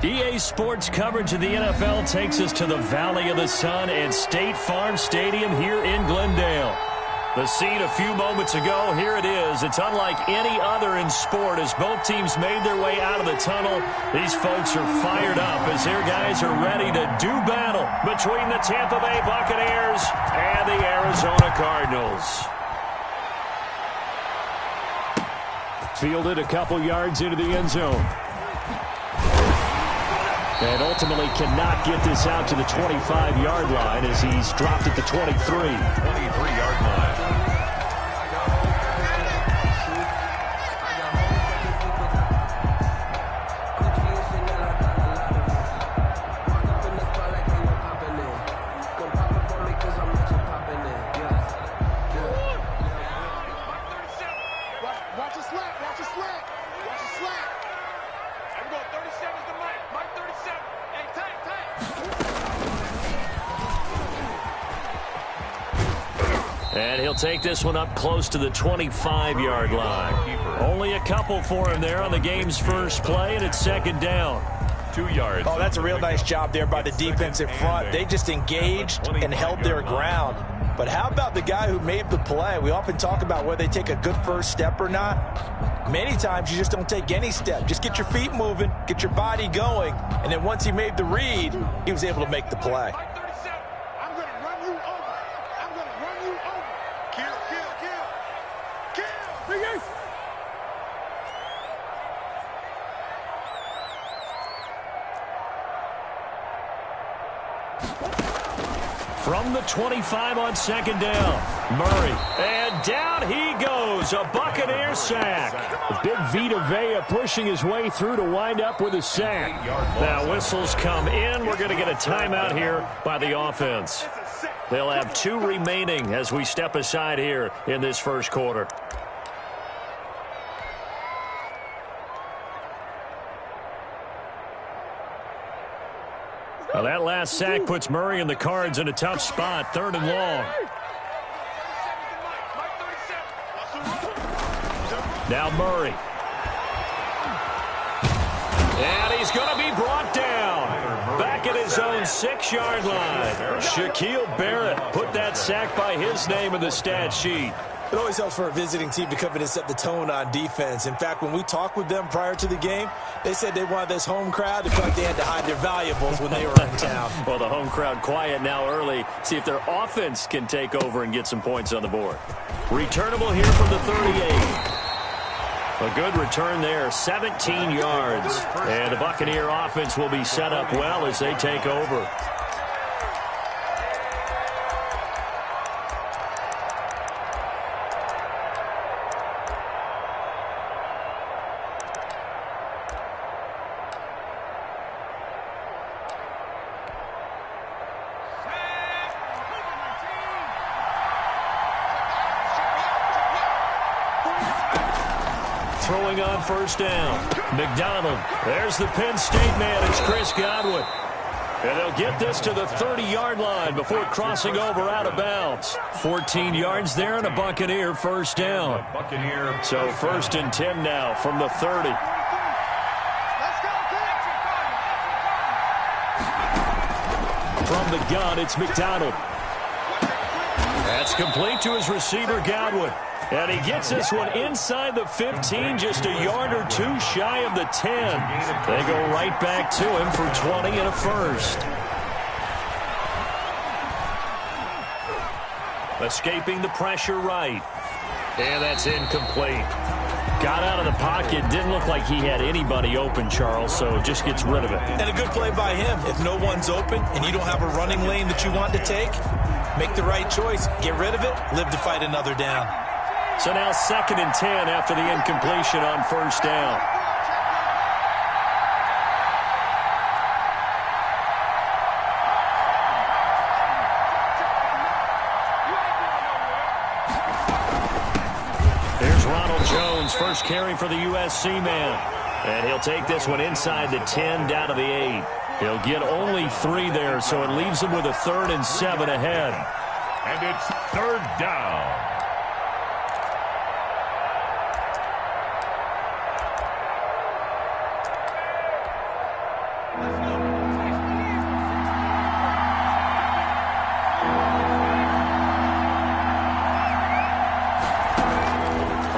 EA Sports coverage of the NFL takes us to the Valley of the Sun and State Farm Stadium here in Glendale. The scene a few moments ago, here it is. It's unlike any other in sport as both teams made their way out of the tunnel. These folks are fired up as their guys are ready to do battle between the Tampa Bay Buccaneers and the Arizona Cardinals. Fielded a couple yards into the end zone. And ultimately cannot get this out to the 25-yard line as he's dropped at the 23. 23-yard line. Watch the slack, watch the slack, watch the slack. I'm going 37 to Mike 37. Hey, tight. And he'll take this one up close to the 25-yard line. Only a couple for him there on the game's first play, and it's second down. 2 yards. Oh, that's a real nice job there by the defensive front. They just engaged and held their ground. But how about the guy who made the play? We often talk about whether they take a good first step or not. Many times you just don't take any step. Just get your feet moving, get your body going, and then once he made the read, he was able to make the play. I'm going to run you over. I'm going to run you over. Kill. From the 25 on second down, Murray. And down he goes, a Buccaneer sack. Big Vita Vea pushing his way through to wind up with a sack. Now whistles come in. We're going to get a timeout here by the offense. They'll have 2 remaining as we step aside here in this first quarter. Well, that last sack puts Murray and the Cards in a tough spot, 3rd and long. Now Murray. And he's going to be brought down. Back at his own 6-yard line. Shaquille Barrett put that sack by his name in the stat sheet. It always helps for a visiting team to come in and set the tone on defense. In fact, when we talked with them prior to the game, they said they wanted this home crowd to feel like they had to hide their valuables when they were in town. Well, the home crowd quiet now early. See if their offense can take over and get some points on the board. Returnable here from the 38. A good return there, 17 yards. And the Buccaneer offense will be set up well as they take over. Throwing on first down. McDonald. There's the Penn State man. It's Chris Godwin. And they'll get this to the 30-yard line before crossing over out of bounds. 14 yards there and a Buccaneer first down. So 1st and 10 now from the 30. From the gun, it's McDonald. That's complete to his receiver, Godwin. And he gets this one inside the 15, just a yard or 2 shy of the 10. They go right back to him for 20 and a first. Escaping the pressure right. And that's incomplete. Got out of the pocket. Didn't look like he had anybody open, Charles, so just gets rid of it. And a good play by him. If no one's open and you don't have a running lane that you want to take, make the right choice. Get rid of it. Live to fight another down. So now 2nd and 10 after the incompletion on first down. Here's Ronald Jones, first carry for the USC man. And he'll take this one inside the 10 down to the 8. He'll get only 3 there, so it leaves him with a 3rd and 7 ahead. And it's 3rd down.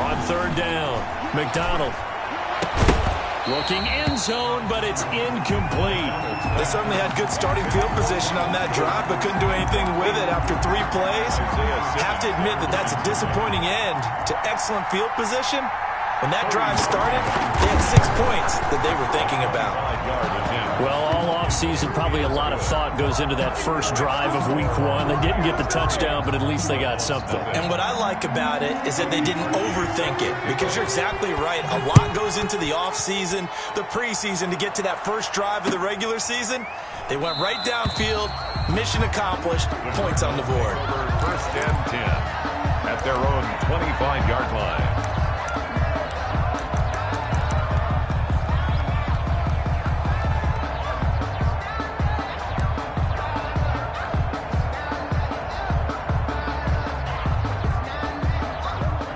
On third down, McDonald. Looking end zone, but it's incomplete. They certainly had good starting field position on that drive, but couldn't do anything with it after 3 plays. Have to admit that that's a disappointing end to excellent field position. When that drive started, they had 6 points that they were thinking about. Well, all offseason, probably a lot of thought goes into that first drive of week 1. They didn't get the touchdown, but at least they got something. And what I like about it is that they didn't overthink it, because you're exactly right. A lot goes into the offseason, the preseason, to get to that first drive of the regular season. They went right downfield, mission accomplished, points on the board. First and 10 at their own 25-yard line.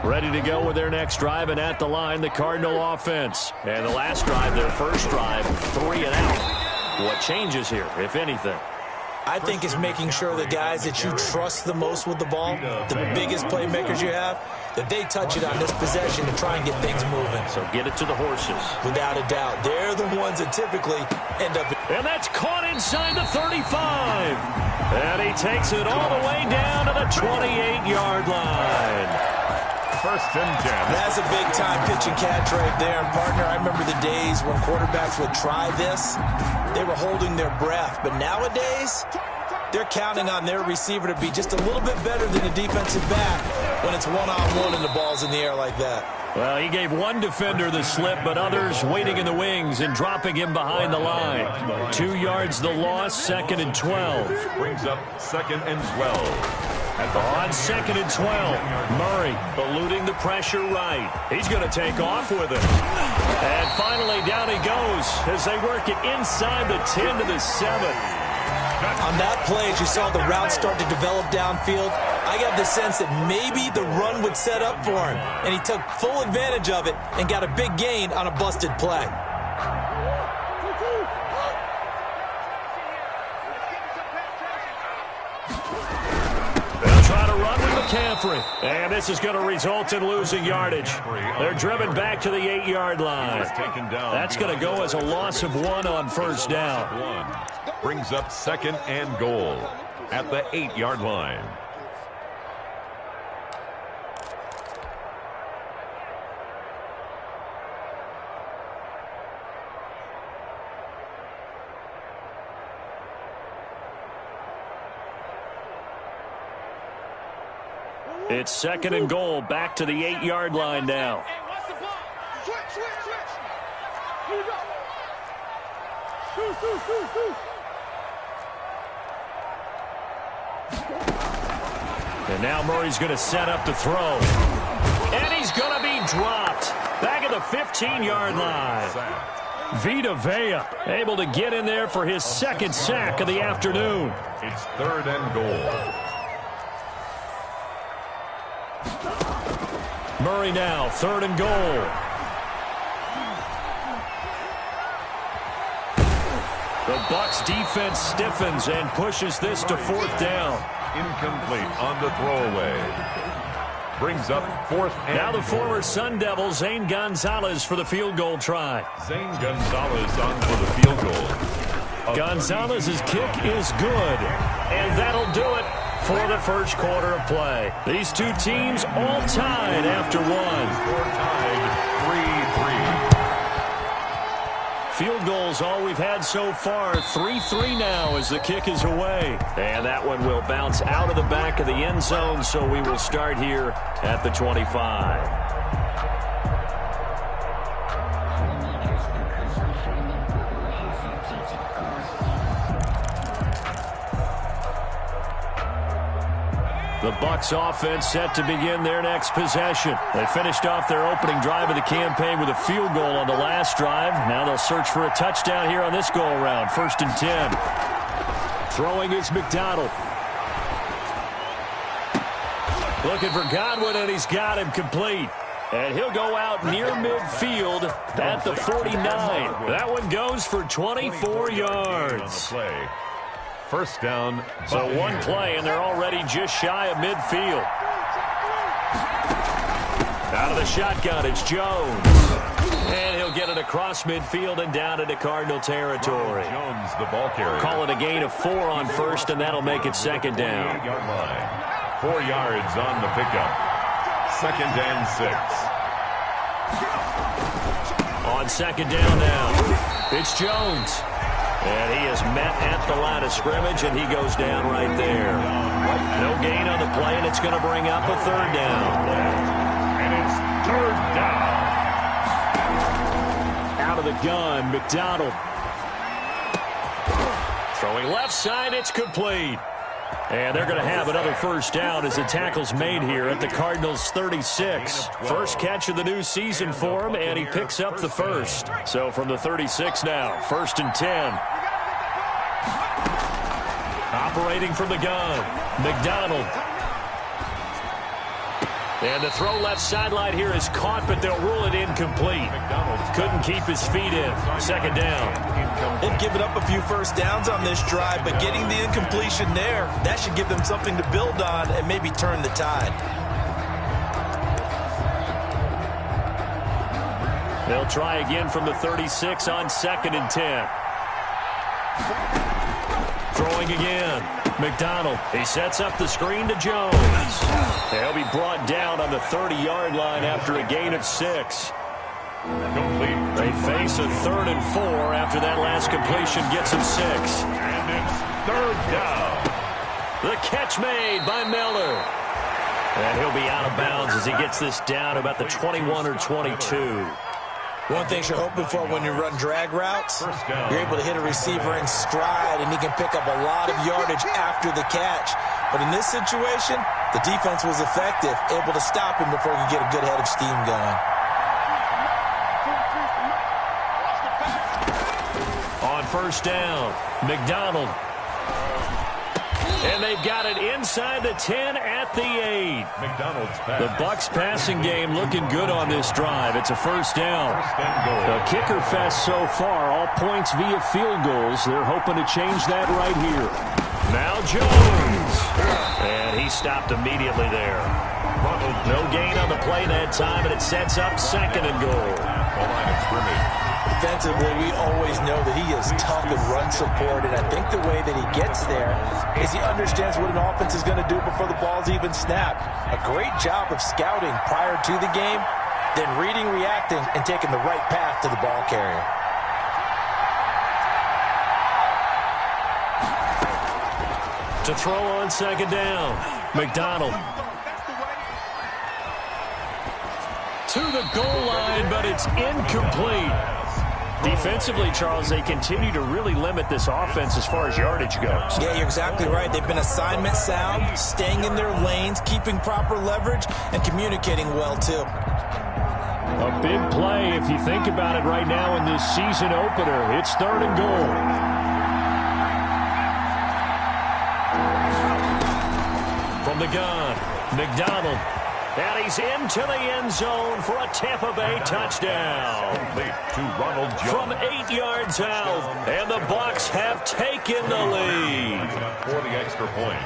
Ready to go with their next drive, and at the line, the Cardinal offense. And the last drive, their first drive, 3 and out. What changes here, if anything? I think it's making sure the guys that you trust the most with the ball, the biggest playmakers you have, that they touch it on this possession to try and get things moving. So get it to the horses. Without a doubt. They're the ones that typically end up. And that's caught inside the 35. And he takes it all the way down to the 28-yard line. First and 10. That's a big-time pitch and catch right there. And, partner, I remember the days when quarterbacks would try this. They were holding their breath. But nowadays, they're counting on their receiver to be just a little bit better than the defensive back when it's one-on-one and the ball's in the air like that. Well, he gave one defender the slip, but others waiting in the wings and dropping him behind the line. 2 yards the loss, 2nd and 12. Brings up 2nd and 12. On 2nd and 12, Murray eluding the pressure right. He's going to take off with it. And finally, down he goes as they work it inside the 10 to the 7. On that play, as you saw the route start to develop downfield, I got the sense that maybe the run would set up for him. And he took full advantage of it and got a big gain on a busted play. McCaffrey. And this is going to result in losing yardage. They're driven back to the 8-yard line. That's going to go as a loss of 1 on first down. Brings up 2nd and goal at the 8-yard line. It's 2nd and goal, back to the 8-yard line now. And now Murray's going to set up to throw. And he's going to be dropped. Back at the 15-yard line. Vita Vea able to get in there for his 2nd sack of the afternoon. It's 3rd and goal. Murray now, 3rd and goal. The Bucs defense stiffens and pushes this to 4th down. Incomplete on the throwaway. Brings up 4th and now the former Sun Devil, Zane Gonzalez, for the field goal try. Zane Gonzalez on for the field goal. Gonzalez's kick is good, and that'll do it for the first quarter of play. These two teams all tied after 1. Score tied 3-3. Field goals all we've had so far. 3-3 now as the kick is away. And that one will bounce out of the back of the end zone, so we will start here at the 25. The Bucs offense set to begin their next possession. They finished off their opening drive of the campaign with a field goal on the last drive. Now they'll search for a touchdown here on this go-around. 1st and 10. Throwing is McDonald. Looking for Godwin, and he's got him complete. And he'll go out near midfield at the 49. That one goes for 24 yards. First down. So one play, and they're already just shy of midfield. Out of the shotgun, it's Jones. And he'll get it across midfield and down into Cardinal territory. Jones, the ball carrier. Call it a gain of 4 on first, and that'll make it second down. 4 yards on the pickup. Second and 6. On second down now, it's Jones. And he is met at the line of scrimmage, and he goes down right there. No gain on the play, and it's going to bring up a third down. And it's third down. Out of the gun, McDonald. Throwing left side, it's complete. And they're going to have another first down as the tackle's made here at the Cardinals' 36. First catch of the new season for him, and he picks up the first. So from the 36 now, first and 10. Operating from the gun, McDonald. And the throw left sideline here is caught, but they'll rule it incomplete. Couldn't keep his feet in. Second down. They've given up a few first downs on this drive, but getting the incompletion there, that should give them something to build on and maybe turn the tide. They'll try again from the 36 on second and 10. Throwing again. McDonald. He sets up the screen to Jones. They'll be brought down on the 30-yard line after a gain of 6. Complete. They face a 3rd and 4 after that last completion gets them 6. And it's third down. The catch made by Miller. And he'll be out of bounds as he gets this down about the 21 or 22. One thing you're hoping for when you run drag routes, you're able to hit a receiver in stride, and he can pick up a lot of yardage after the catch. But in this situation, the defense was effective, able to stop him before he could get a good head of steam going. On first down, McDonald. And they've got it inside the 10 at the 8. McDonald's pass. The Bucs passing game looking good on this drive. It's a first down. The kicker fest so far, all points via field goals. They're hoping to change that right here. Now Jones. And he stopped immediately there. No gain on the play that time, and it sets up second and goal. The line of scrimmage. Defensively, we always know that he is tough in run support, and I think the way that he gets there is he understands what an offense is going to do before the ball's even snapped. A great job of scouting prior to the game, then reading, reacting, and taking the right path to the ball carrier. To throw on second down, McDonald. To the goal line, but it's incomplete. Defensively, Charles, they continue to really limit this offense as far as yardage goes. Yeah, you're exactly right. They've been assignment sound, staying in their lanes, keeping proper leverage, and communicating well, too. A big play, if you think about it right now in this season opener. It's third and goal. From the gun, McDonald. And he's into the end zone for a Tampa Bay touchdown. Complete to Ronald Jones. From 8 yards out, and the Bucs have taken the lead. For the extra point.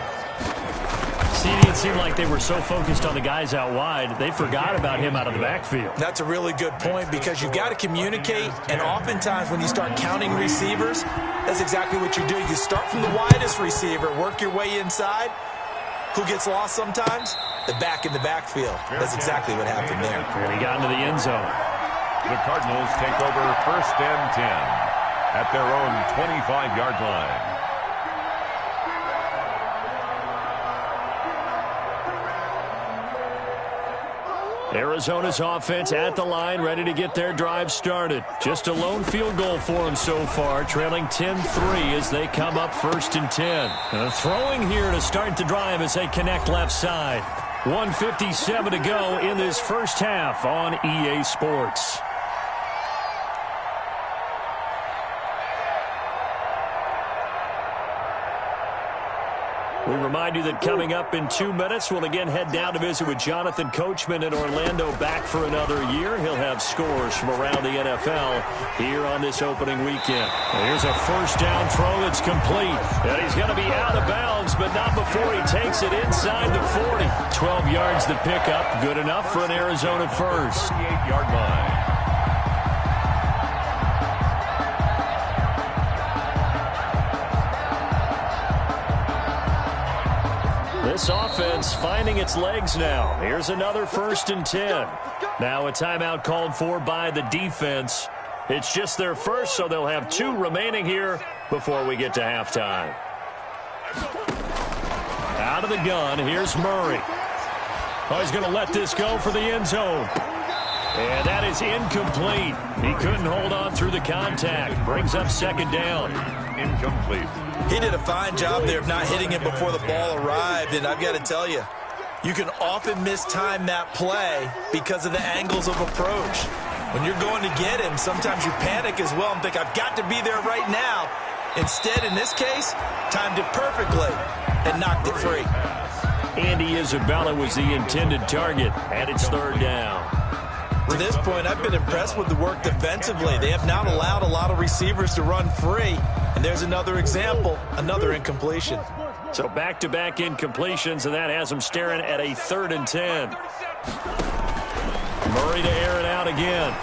See, it seemed like they were so focused on the guys out wide, they forgot about him out of the backfield. That's a really good point because you've got to communicate, and oftentimes when you start counting receivers, that's exactly what you do. You start from the widest receiver, work your way inside. Who gets lost sometimes? The back in the backfield. That's exactly what happened there. And he got into the end zone. The Cardinals take over first and 10 at their own 25-yard line. Arizona's offense at the line, ready to get their drive started. Just a lone field goal for them so far, trailing 10-3 as they come up first and 10. Throwing here to start the drive as they connect left side. 1:57 to go in this first half on EA Sports. We remind you that coming up in 2 minutes, we'll again head down to visit with Jonathan Coachman in Orlando, back for another year. He'll have scores from around the NFL here on this opening weekend. Here's a first down throw that's complete. And he's going to be out of bounds, but not before he takes it inside the 40. 12 yards to pick up, good enough for an Arizona first. 38-yard line. This offense finding its legs now. Here's another 1st and 10. Now a timeout called for by the defense. It's just their first, so they'll have 2 remaining here before we get to halftime. Out of the gun, here's Murray. Oh, he's going to let this go for the end zone. And that is incomplete. He couldn't hold on through the contact. Brings up 2nd down. Incomplete. He did a fine job there of not hitting it before the ball arrived, and I've got to tell you, you can often mistime that play because of the angles of approach. When you're going to get him, sometimes you panic as well and think, I've got to be there right now. Instead, in this case, timed it perfectly and knocked it free. Andy Isabella was the intended target, and it's 3rd down. To this point, I've been impressed with the work defensively. They have not allowed a lot of receivers to run free. And there's another example, another incompletion. So back-to-back incompletions, and that has them staring at a 3rd and 10. Murray to air it out again.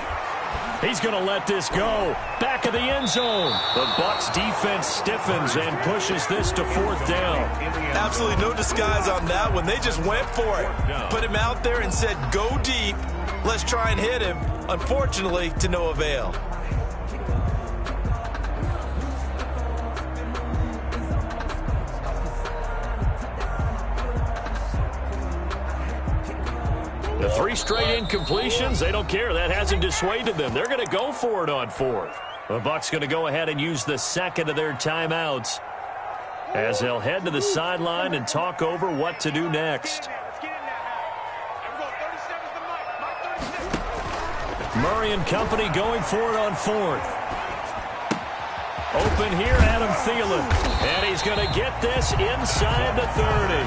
He's going to let this go. Back of the end zone. The Bucs defense stiffens and pushes this to 4th down. Absolutely no disguise on that one. They just went for it. Put him out there and said, go deep. Let's try and hit him. Unfortunately, to no avail. The 3 straight incompletions, they don't care. That hasn't dissuaded them. They're going to go for it on 4th. The Bucs going to go ahead and use the 2nd of their timeouts as they'll head to the sideline and talk over what to do next. Murray and company going for it on 4th. Open here, Adam Thielen. And he's going to get this inside the 30.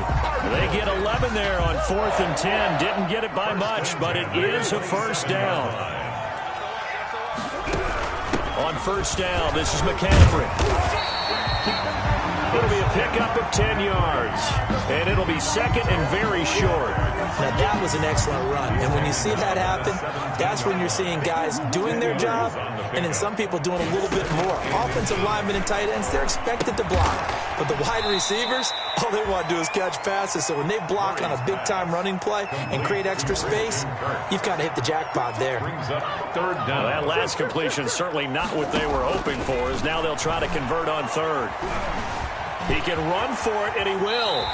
They get 11 there on 4th and 10. Didn't get it by much, but it is a 1st down. On 1st down, this is McCaffrey. It'll be a pickup of 10 yards. And it'll be 2nd and very short. Now, that was an excellent run. And when you see that happen, that's when you're seeing guys doing their job and then some people doing a little bit more. Offensive linemen and tight ends, they're expected to block. But the wide receivers, all they want to do is catch passes. So when they block on a big-time running play and create extra space, you've kind of hit the jackpot there. Brings up 3rd down. Well, that last completion certainly not what they were hoping for, as now they'll try to convert on 3rd. He can run for it, and he will.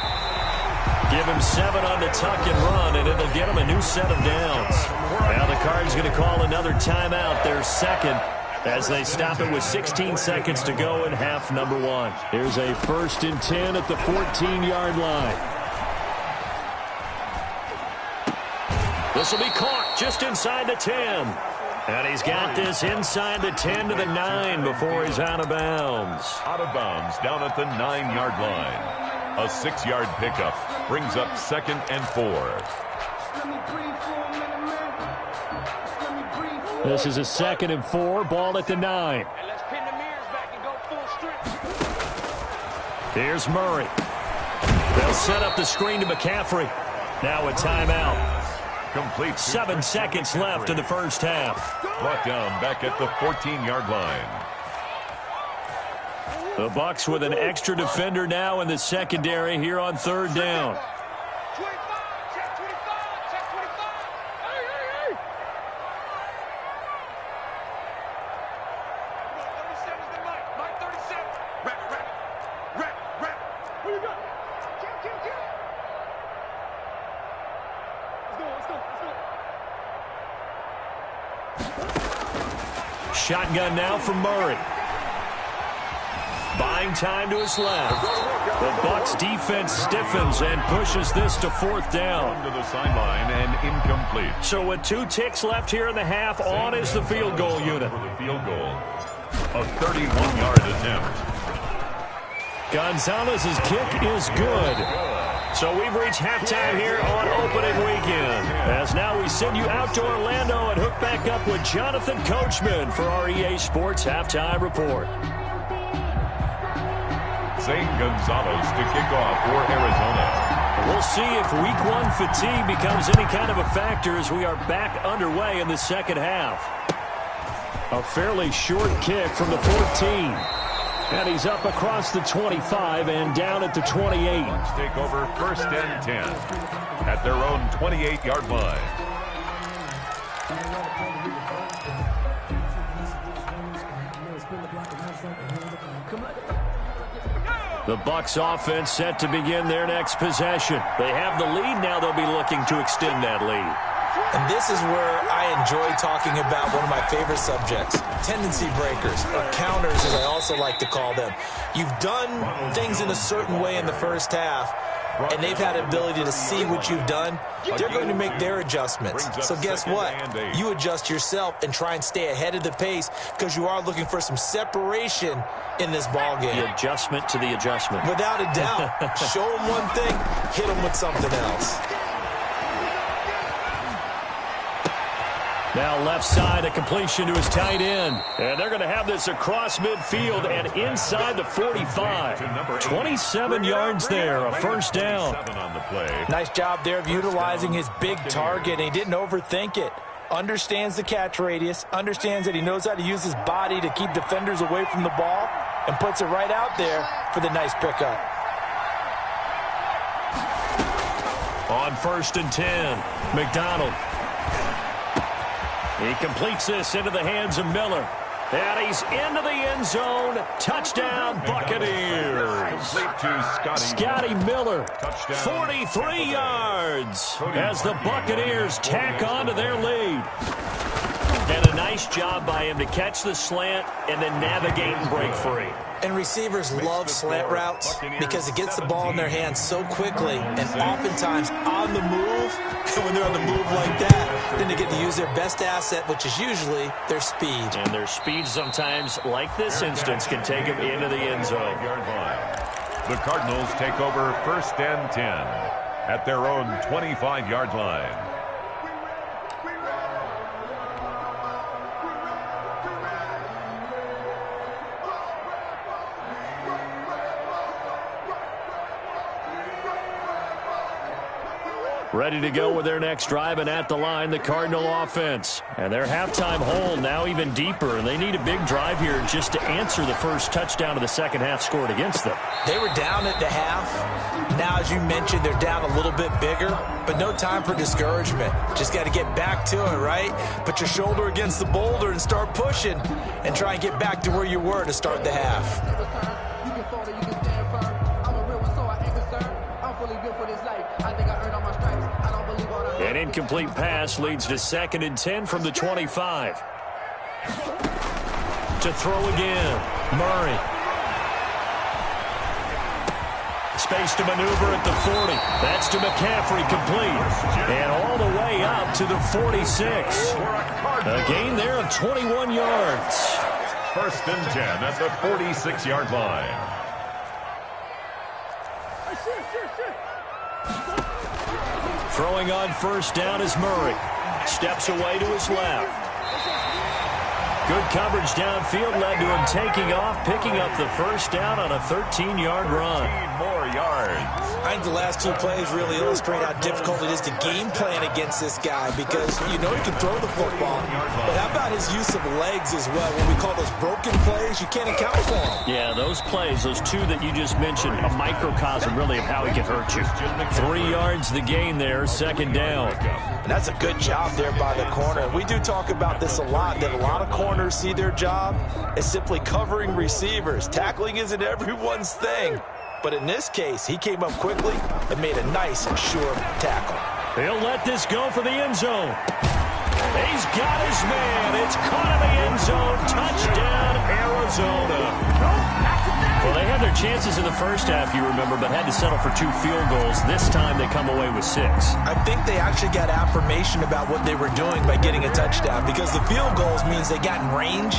Give him 7 on the tuck and run, and it'll get him a new set of downs. Now the Cards going to call another timeout, their 2nd, as they stop it with 16 seconds to go in half number 1. Here's a 1st and 10 at the 14-yard line. This will be caught just inside the 10. And he's got this inside the 10 to the 9 before he's out of bounds. Out of bounds down at the 9-yard line. A 6-yard pickup brings up 2nd and 4. This is a 2nd and 4, ball at the 9. And let's pin the mirrors back and go full strip. Here's Murray. They'll set up the screen to McCaffrey. Now a timeout. Complete. 7 seconds left in the first half. Brought down back at the 14-yard line. The Bucs with an extra defender now in the secondary here on 3rd down. 25, check 25, check 25. Hey, hey, hey. 37 is the mic. Mic 37. Wrap it, wrap it. Wrap it, wrap it. Who you got? Kill. Let's go. Shotgun now from Murray. Buying time to his left. The Bucs defense stiffens and pushes this to 4th down. To the sideline and incomplete. So with 2 ticks left here in the half, on is the field goal unit. For the field goal. A 31-yard attempt. Gonzalez's kick is good. So we've reached halftime here on opening weekend. As now we send you out to Orlando and hook back up with Jonathan Coachman for our EA Sports Halftime Report. Zane Gonzalez to kick off for Arizona. We'll see if week one fatigue becomes any kind of a factor as we are back underway in the second half. A fairly short kick from the 14. And he's up across the 25 and down at the 28. Take over 1st and 10 at their own 28-yard line. The Bucs offense set to begin their next possession. They have the lead. Now they'll be looking to extend that lead. And this is where I enjoy talking about one of my favorite subjects, tendency breakers, or counters as I also like to call them. You've done things in a certain way in the first half, and they've had the ability to see what you've done. They're going to make their adjustments. So guess what? You adjust yourself and try and stay ahead of the pace because you are looking for some separation in this ball game. The adjustment to the adjustment. Without a doubt. Show them one thing, hit them with something else. Now left side, a completion to his tight end. And they're going to have this across midfield and inside the 45. 27 yards there, a first down. Nice job there of utilizing his big target. He didn't overthink it. Understands the catch radius, understands that he knows how to use his body to keep defenders away from the ball, and puts it right out there for the nice pickup. On 1st and 10, McDonald. He completes this into the hands of Miller. And he's into the end zone. Touchdown, Buccaneers. Scotty Miller, 43 yards as the Buccaneers tack on to their lead. And a nice job by him to catch the slant and then navigate and break free. And receivers love slant routes because it gets the ball in their hands so quickly and oftentimes on the move. And when they're on the move like that, then they get to use their best asset, which is usually their speed. And their speed sometimes, like this instance, can take them into the end zone. The Cardinals take over 1st and 10 at their own 25-yard line. Ready to go with their next drive, and at the line, the Cardinal offense. And their halftime hole now even deeper, and they need a big drive here just to answer the first touchdown of the second half scored against them. They were down at the half. Now, as you mentioned, they're down a little bit bigger, but no time for discouragement. Just got to get back to it, right? Put your shoulder against the boulder and start pushing and try and get back to where you were to start the half. An incomplete pass leads to 2nd and 10 from the 25. To throw again, Murray. Space to maneuver at the 40. That's to McCaffrey, complete. And all the way up to the 46. A gain there of 21 yards. 1st and 10 at the 46-yard line. Throwing on 1st down is Murray. Steps away to his left. Good coverage downfield led to him taking off, picking up the 1st down on a 13-yard run. 13 more yards. I think the last two plays really illustrate how difficult it is to game plan against this guy because you know he can throw the football, but how about his use of legs as well? When we call those broken plays, you can't account for them. Yeah, those plays, those two that you just mentioned, a microcosm really of how he can hurt you. 3 yards the gain there, 2nd down. And that's a good job there by the corner. We do talk about this a lot, that a lot of corners see their job as simply covering receivers. Tackling isn't everyone's thing. But in this case, he came up quickly and made a nice and sure tackle. He'll let this go for the end zone. He's got his man. It's caught in the end zone. Touchdown, Arizona. Well, they had their chances in the first half, you remember, but had to settle for 2 field goals. This time they come away with 6. I think they actually got affirmation about what they were doing by getting a touchdown because the field goals means they got in range.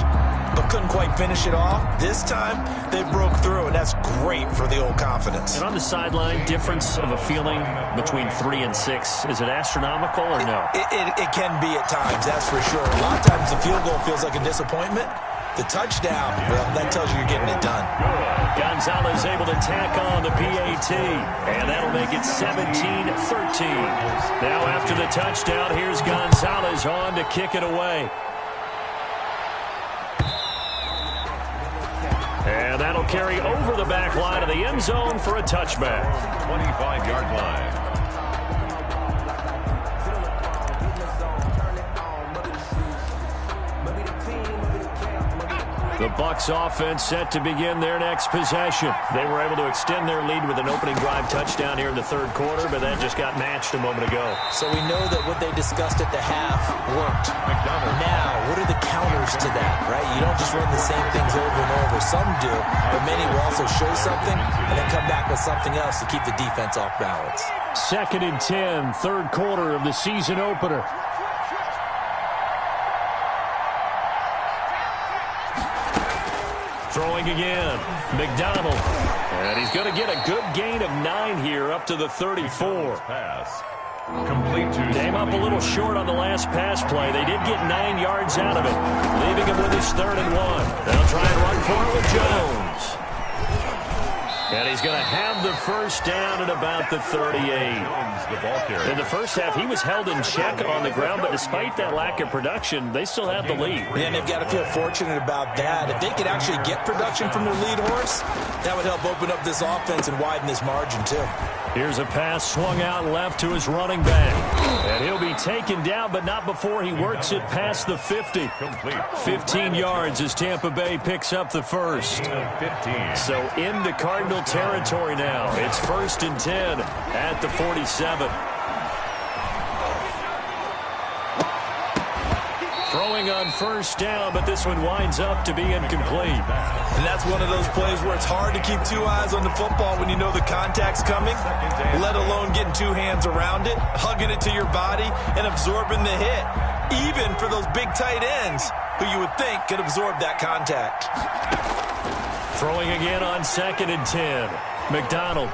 but couldn't quite finish it off. This time, they broke through, and that's great for the old confidence. And on the sideline, difference of a feeling between 3 and 6, is it astronomical or no? It can be at times, that's for sure. A lot of times the field goal feels like a disappointment. The touchdown, well, that tells you you're getting it done. Gonzalez able to tack on the PAT, and that'll make it 17-13. Now after the touchdown, here's Gonzalez on to kick it away. And that'll carry over the back line of the end zone for a touchback. 25-yard line. The Bucs offense set to begin their next possession. They were able to extend their lead with an opening drive touchdown here in the third quarter, but that just got matched a moment ago. So we know that what they discussed at the half worked. Now, what are the counters to that, right? You don't just run the same things over and over. Some do, but many will also show something and then come back with something else to keep the defense off balance. 2nd and 10, third quarter of the season opener. Throwing again, McDonald. And he's going to get a good gain of 9 here up to the 34. Pass. Complete to Came up a little short on the last pass play. They did get 9 yards out of it, leaving him with his 3rd and 1. They'll try and run for it with Jones. And he's going to have the first down at about the 38. In the first half, he was held in check on the ground, but despite that lack of production, they still have the lead. And they've got to feel fortunate about that. If they could actually get production from their lead horse, that would help open up this offense and widen this margin, too. Here's a pass swung out left to his running back. And he'll be taken down, but not before he works it past the 50. 15 yards as Tampa Bay picks up the first. 15. So into Cardinal territory now. It's 1st and 10 at the 47. Throwing on first down, but this one winds up to be incomplete. And that's one of those plays where it's hard to keep 2 eyes on the football when you know the contact's coming, let alone getting 2 hands around it, hugging it to your body, and absorbing the hit, even for those big tight ends who you would think could absorb that contact. Throwing again on 2nd and 10. McDonald.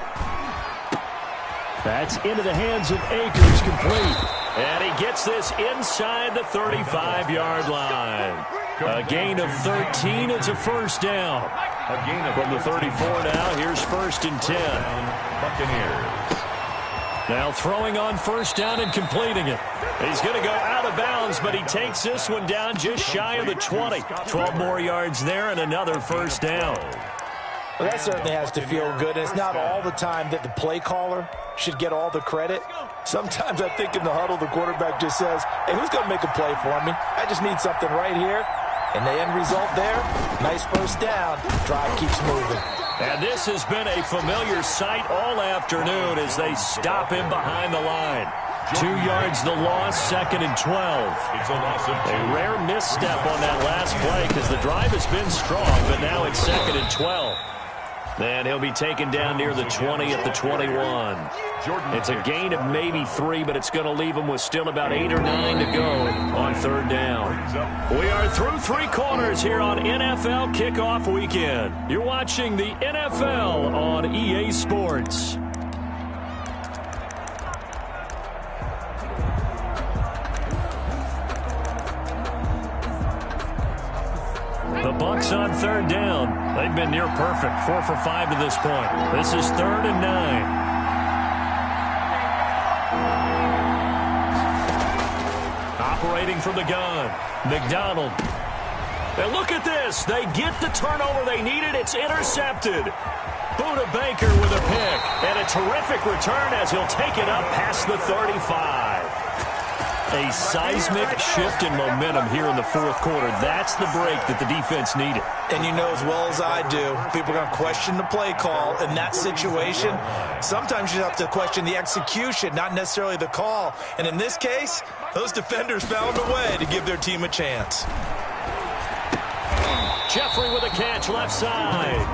That's into the hands of Akers, complete. And he gets this inside the 35-yard line. A gain of 13. It's a first down. From the 34 now, here's 1st and 10. Buccaneers. Now throwing on first down and completing it. He's going to go out of bounds, but he takes this one down just shy of the 20. 12 more yards there and another first down. Well, that certainly has to feel good. And it's not all the time that the play caller should get all the credit. Sometimes I think in the huddle, the quarterback just says, hey, who's going to make a play for me? I just need something right here. And the end result there, nice first down. Drive keeps moving. And this has been a familiar sight all afternoon as they stop him behind the line. 2 yards the loss, 2nd and 12. It's a loss of 2. A rare misstep on that last play because the drive has been strong, but now it's 2nd and 12. And he'll be taken down near the 20 at the 21. It's a gain of maybe 3, but it's going to leave him with still about 8 or 9 to go on 3rd down. We are through 3 quarters here on NFL Kickoff Weekend. You're watching the NFL on EA Sports. The Bucs on 3rd down. They've been near perfect. 4 for 5 to this point. This is 3rd and 9. Operating from the gun. McDonald. And look at this. They get the turnover they needed. It's intercepted. Buda Baker with a pick. And a terrific return as he'll take it up past the 35. A seismic shift in momentum here in the 4th quarter. That's the break that the defense needed. And you know as well as I do, people are going to question the play call in that situation. Sometimes you have to question the execution, not necessarily the call. And in this case, those defenders found a way to give their team a chance. Jeffrey with a catch left side.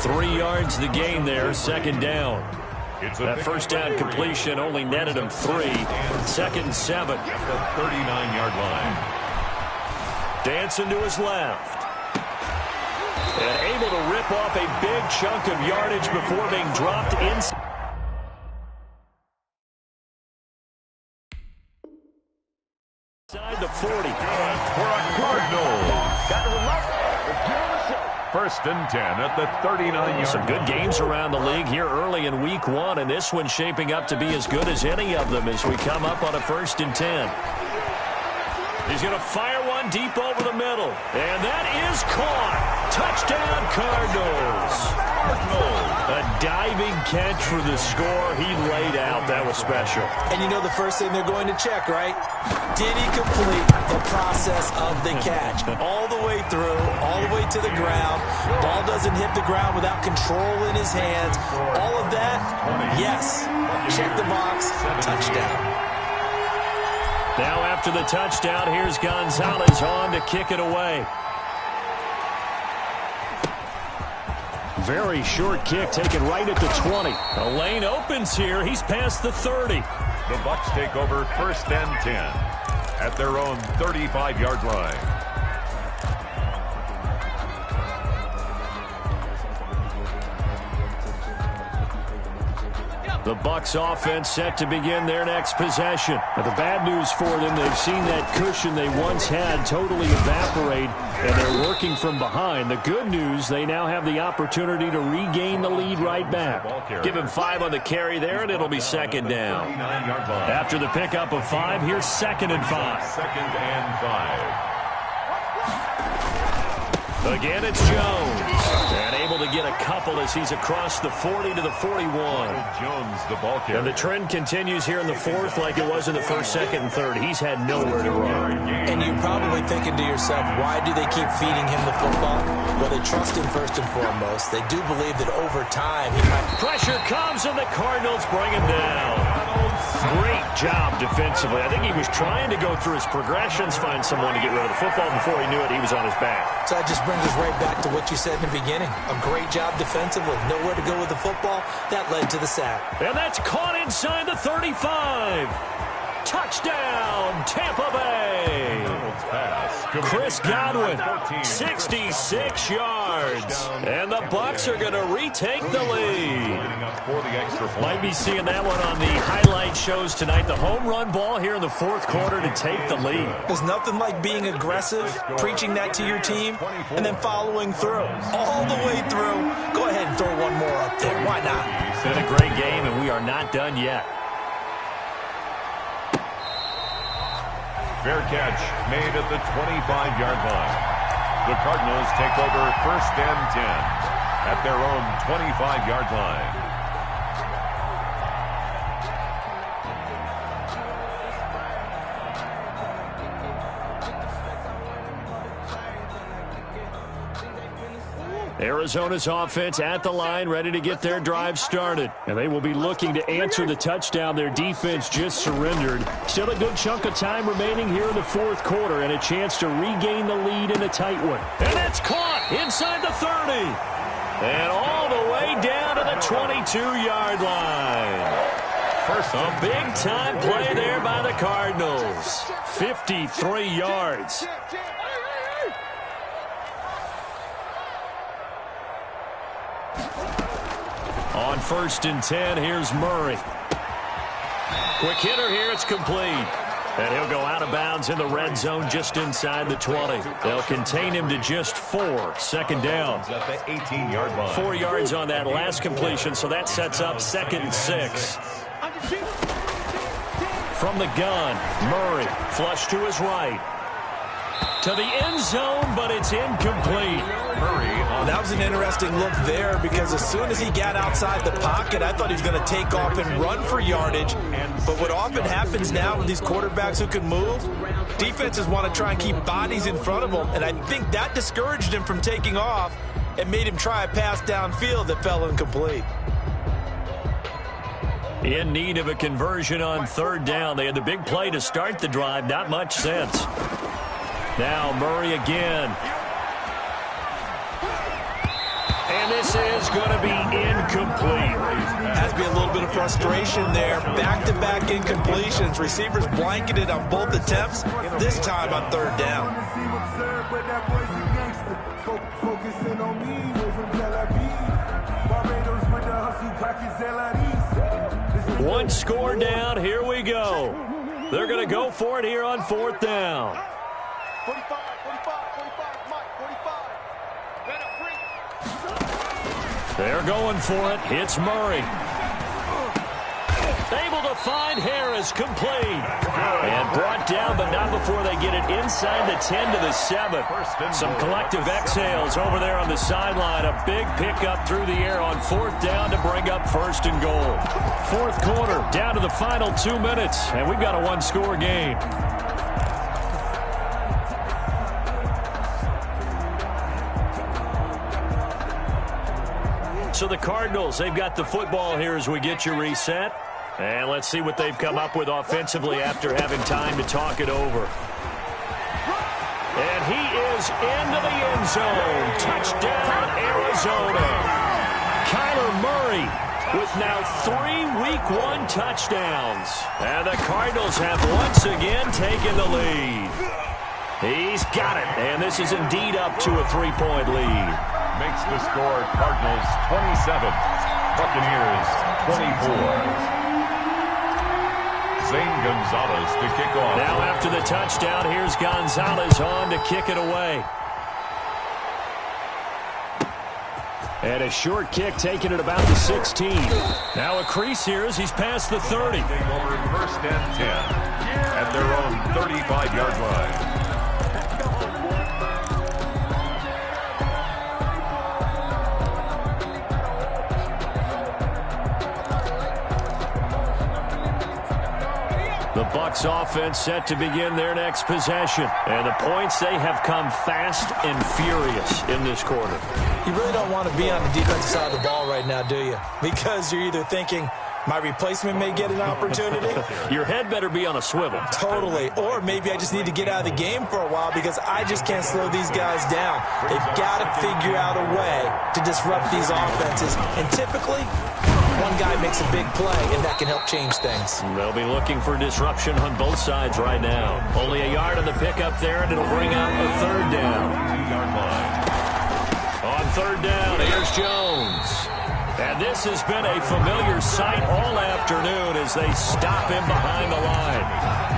3 yards the gain there, 2nd down. That first down completion only netted him 3. 2nd and 7. At the 39-yard line. Dancing to his left. And able to rip off a big chunk of yardage before being dropped inside the 40. For a Cardinals. First and 10 at the 39-yard. Some good games around the league here early in week 1, and this one's shaping up to be as good as any of them as we come up on a 1st and 10. He's going to fire one deep over the middle, and that is caught. Touchdown, Cardinals. A diving catch for the score. He laid out. That was special. And you know the first thing they're going to check, right? Did he complete the process of the catch? All the way through, all the way to the ground. Ball doesn't hit the ground without control in his hands. All of that, yes. Check the box, touchdown. Now after the touchdown, here's Gonzalez on to kick it away. Very short kick taken right at the 20. The lane opens here. He's past the 30. The Bucs take over 1st and 10 at their own 35-yard line. The Bucs offense set to begin their next possession. But the bad news for them, they've seen that cushion they once had totally evaporate, and they're working from behind. The good news, they now have the opportunity to regain the lead right back. Give him 5 on the carry there, and it'll be 2nd down. After the pickup of 5, here's 2nd and 5. 2nd and 5. Again, it's Jones. And able to get a couple as he's across the 40 to the 41. Jones, the ball carrier. And the trend continues here in the 4th like it was in the 1st, 2nd, and 3rd. He's had nowhere to run. And you're probably thinking to yourself, why do they keep feeding him the football? Well, they trust him first and foremost. They do believe that over time he might... Pressure comes, and the Cardinals bring him down. Great job defensively. I think he was trying to go through his progressions, find someone to get rid of the football. Before he knew it, he was on his back. So that just brings us right back to what you said in the beginning. A great job defensively. Nowhere to go with the football. That led to the sack. And that's caught inside the 35. Touchdown, Tampa Bay. Chris Godwin, 66 yards. And the Bucs are going to retake the lead. Might be seeing that one on the highlight shows tonight. The home run ball here in the 4th quarter to take the lead. There's nothing like being aggressive, preaching that to your team, and then following through. All the way through. Go ahead and throw one more up there. Why not? It's been a great game, and we are not done yet. Fair catch made at the 25-yard line. The Cardinals take over 1st and 10 at their own 25-yard line. Arizona's offense at the line, ready to get their drive started. And they will be looking to answer the touchdown their defense just surrendered. Still a good chunk of time remaining here in the 4th quarter and a chance to regain the lead in a tight one. And it's caught inside the 30. And all the way down to the 22-yard line. A big-time play there by the Cardinals. 53 yards. On 1st and 10, here's Murray. Quick hitter here, it's complete. And he'll go out of bounds in the red zone just inside the 20. They'll contain him to just 4. 2nd down. At the 18-yard line. 4 yards on that last completion, so that sets up 2nd and 6. From the gun, Murray, flush to his right. To the end zone, but it's incomplete. That was an interesting look there because as soon as he got outside the pocket, I thought he was going to take off and run for yardage. But what often happens now with these quarterbacks who can move, defenses want to try and keep bodies in front of them. And I think that discouraged him from taking off and made him try a pass downfield that fell incomplete. In need of a conversion on 3rd down. They had the big play to start the drive. Not much sense. Now Murray again. And this is going to be incomplete. Has to be a little bit of frustration there. Back-to-back incompletions. Receivers blanketed on both attempts, this time on 3rd down. Focusing on me, way from Tel Aviv. Barbados with the hustle, crackers, LREs. One score down, here we go. They're going to go for it here on 4th down. 45, 45, Mike, 45. Red up 3. They're going for it. It's Murray. Able to find Harris, complete. And brought down, but not before they get it inside the 10 to the 7. Some collective exhales over there on the sideline. A big pickup through the air on 4th down to bring up 1st and goal. 4th quarter, down to the final 2 minutes, and we've got a one-score game. So the Cardinals, they've got the football here as we get you reset. And let's see what they've come up with offensively after having time to talk it over. And he is into the end zone. Touchdown, Arizona. Kyler Murray with now 3 Week 1 touchdowns. And the Cardinals have once again taken the lead. He's got it. And this is indeed up to a 3-point lead. Makes the score Cardinals 27, Buccaneers 24. Zane Gonzalez to kick off. Now after the touchdown, here's Gonzalez on to kick it away. And a short kick taken at about the 16. Now a crease here as he's past the 30. Over 1st and 10 at their own 35-yard line. The Bucs offense set to begin their next possession. And the points, they have come fast and furious in this quarter. You really don't want to be on the defensive side of the ball right now, do you? Because you're either thinking, my replacement may get an opportunity. Your head better be on a swivel. Totally. Or maybe I just need to get out of the game for a while because I just can't slow these guys down. They've got to figure out a way to disrupt these offenses. And typically, one guy makes a big play, and that can help change things. They'll be looking for disruption on both sides right now. Only a yard on the pickup there, and it'll bring up a 3rd down. 2-yard line. On 3rd down, here's Jones. And this has been a familiar sight all afternoon as they stop him behind the line.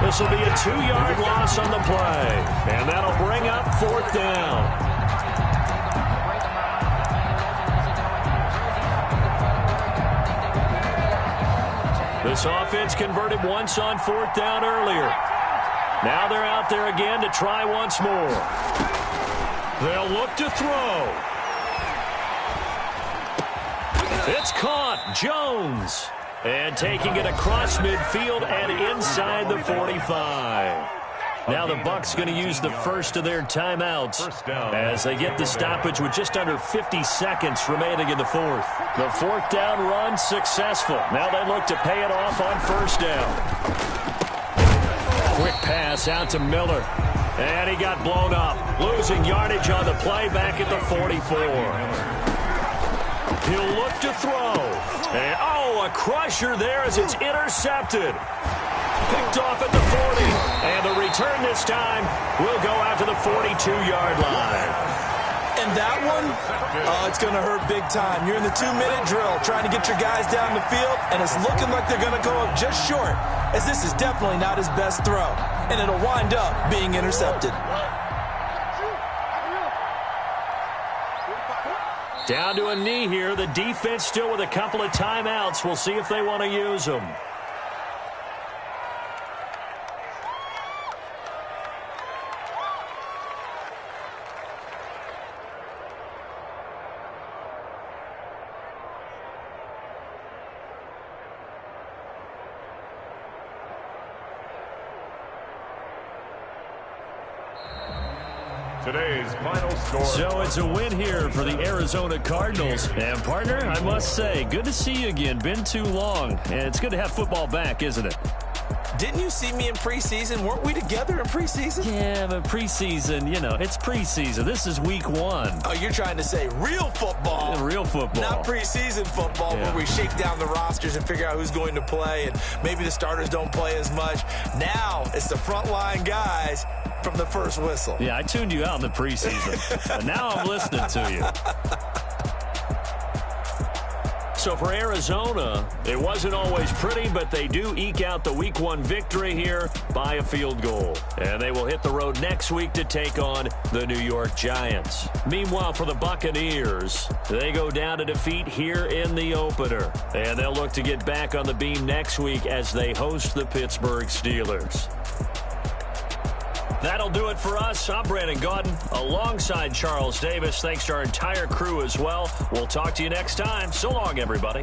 This will be a 2-yard loss on the play, and that'll bring up 4th down. This offense converted once on 4th down earlier. Now they're out there again to try once more. They'll look to throw. It's caught. Jones. And taking it across midfield and inside the 45. Now the Bucs going to use the first of their timeouts as they get the stoppage with just under 50 seconds remaining in the 4th. The 4th down run successful. Now they look to pay it off on 1st down. Quick pass out to Miller. And he got blown up. Losing yardage on the play back at the 44. He'll look to throw. And, a crusher there as it's intercepted. Picked off at the 40. And the return this time will go out to the 42-yard line. And that one, it's going to hurt big time. You're in the 2-minute drill trying to get your guys down the field, and it's looking like they're going to go up just short, as this is definitely not his best throw. And it'll wind up being intercepted. Down to a knee here. The defense still with a couple of timeouts. We'll see if they want to use them. Today's final score. So it's a win here for the Arizona Cardinals. And, partner, I must say, good to see you again. Been too long. And it's good to have football back, isn't it? Didn't you see me in preseason? Weren't we together in preseason? Yeah, but preseason, it's preseason. This is week 1. Oh, you're trying to say real football. Yeah, real football. Not preseason football where we shake down the rosters and figure out who's going to play, and maybe the starters don't play as much. Now it's the frontline guys from the first whistle. Yeah, I tuned you out in the preseason, but now I'm listening to you. So for Arizona, it wasn't always pretty, but they do eke out the Week 1 victory here by a field goal. And they will hit the road next week to take on the New York Giants. Meanwhile, for the Buccaneers, they go down to defeat here in the opener. And they'll look to get back on the beam next week as they host the Pittsburgh Steelers. That'll do it for us. I'm Brandon Gaudin alongside Charles Davis. Thanks to our entire crew as well. We'll talk to you next time. So long, everybody.